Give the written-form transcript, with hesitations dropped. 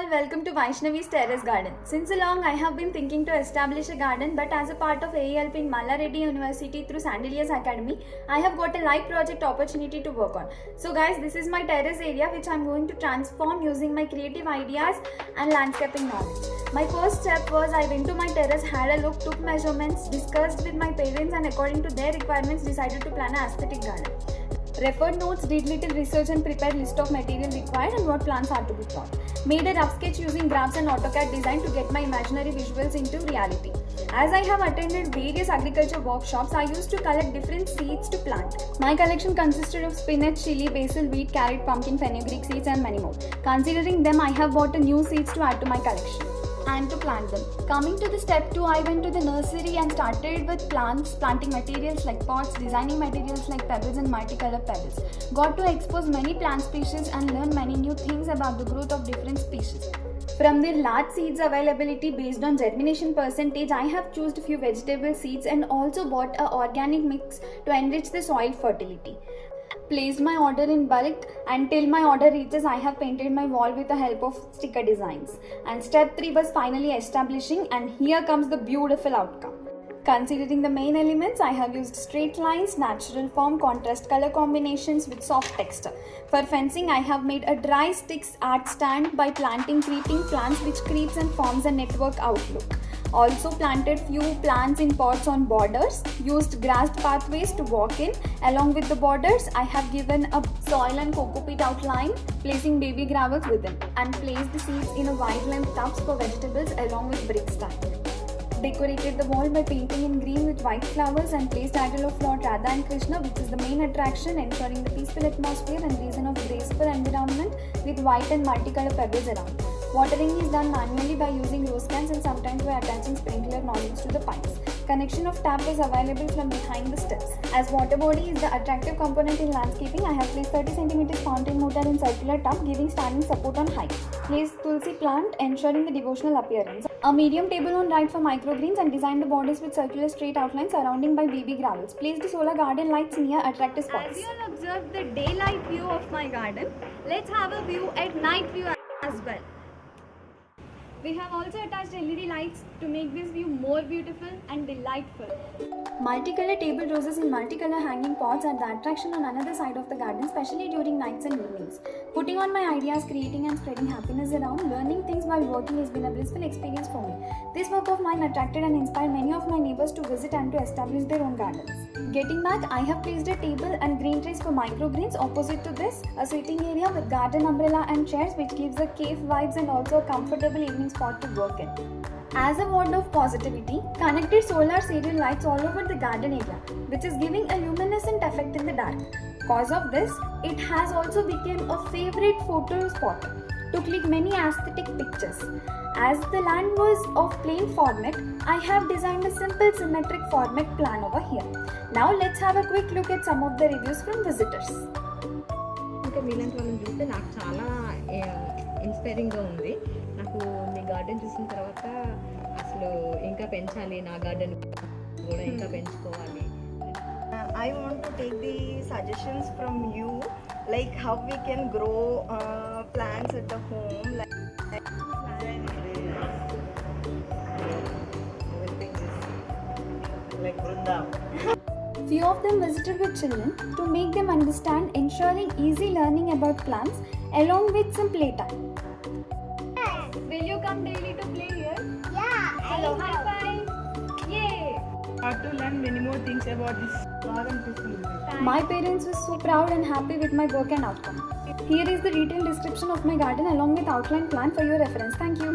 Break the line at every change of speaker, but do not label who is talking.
all, welcome to Vaishnavi's Terrace Garden. Since long I have been thinking to establish a garden, but as a part of AELP in Malla Reddy University through Sandelius Academy, I have got a live project opportunity to work on. So guys, this is my terrace area which I am going to transform using my creative ideas and landscaping knowledge. My first step was I went to my terrace, had a look, took measurements, discussed with my parents and according to their requirements decided to plan an aesthetic garden. Referred notes, did little research and prepared list of material required and what plants are to be brought. Made a rough sketch using graphs and AutoCAD design to get my imaginary visuals into reality. As I have attended various agriculture workshops, I used to collect different seeds to plant. My collection consisted of spinach, chili, basil, wheat, carrot, pumpkin, fenugreek seeds and many more. Considering them, I have bought a new seeds to add to my collection and to plant them. Coming to the step 2, I went to the nursery and started with plants, planting materials like pots, designing materials like pebbles and multicolored pebbles. Got to expose many plant species and learn many new things about the growth of different species. From the large seeds availability based on germination percentage, I have chosen few vegetable seeds and also bought a organic mix to enrich the soil fertility. Placed my order in bulk and till my order reaches, I have painted my wall with the help of sticker designs. And step 3 was finally establishing, and here comes the beautiful outcome. Considering the main elements, I have used straight lines, natural form, contrast color combinations with soft texture. For fencing, I have made a dry sticks art stand by planting creeping plants which creeps and forms a network outlook. Also planted few plants in pots on borders, used grassed pathways to walk in. Along with the borders, I have given a soil and coco peat outline, placing baby gravels within, and placed the seeds in a wide length tubs for vegetables along with brick stand. Decorated the wall by painting in green with white flowers and placed idol of Lord Radha and Krishna, which is the main attraction, ensuring the peaceful atmosphere and reason of graceful environment with white and multicolored pebbles around. Watering is done manually by using rose cans and sometimes by attaching sprinkler nozzles to the pipes. Connection of tap is available from behind the steps. As water body is the attractive component in landscaping, I have placed 30 cm fountain motor in circular tub giving standing support on height. Placed tulsi plant ensuring the devotional appearance. A medium table on right for microgreens and designed the borders with circular straight outlines surrounding by baby gravels. Placed the solar garden lights near attractive spots.
As you all observed the daylight view of my garden, let's have a view at night view as well. We have also attached LED lights to make this view more beautiful and delightful.
Multicolor table roses in multicolor hanging pots are the attraction on another side of the garden, especially during nights and evenings. Putting on my ideas, creating and spreading happiness around, learning things while working has been a blissful experience for me. This work of mine attracted and inspired many of my neighbors to visit and to establish their own gardens. Getting back, I have placed a table and green trays for microgreens. Opposite to this, a sitting area with garden umbrella and chairs which gives a cave vibes and also a comfortable evening spot to work in. As a word of positivity, connected solar serial lights all over the garden area, which is giving a luminescent effect in the dark. Cause of this, it has also become a favorite photo spot to click many aesthetic pictures. As the land was of plain format, I have designed a simple symmetric format plan over here. Now let's have a quick look at some of the reviews from visitors.
ఇంకా మీలాంటి వాళ్ళని చూస్తే నాకు చాలా ఇన్స్పైరింగ్గా ఉంది. నాకు మీ garden చూసిన తర్వాత అసలు ఇంకా పెంచాలి, నా గార్డెన్ కూడా ఇంకా పెంచుకోవాలి.
I want to take the suggestions from you, like how we can grow plants at the home. Like Vrindavan.
Few of them visited with children to make them understand, ensuring easy learning about plants along with some playtime.
Will you come daily to play here?
Yeah.
Hello, high five. Yay!
Have to learn many more things about this garden.
My parents were so proud and happy with my work and outcome. Here is the detailed description of my garden along with outline plan for your reference. Thank you.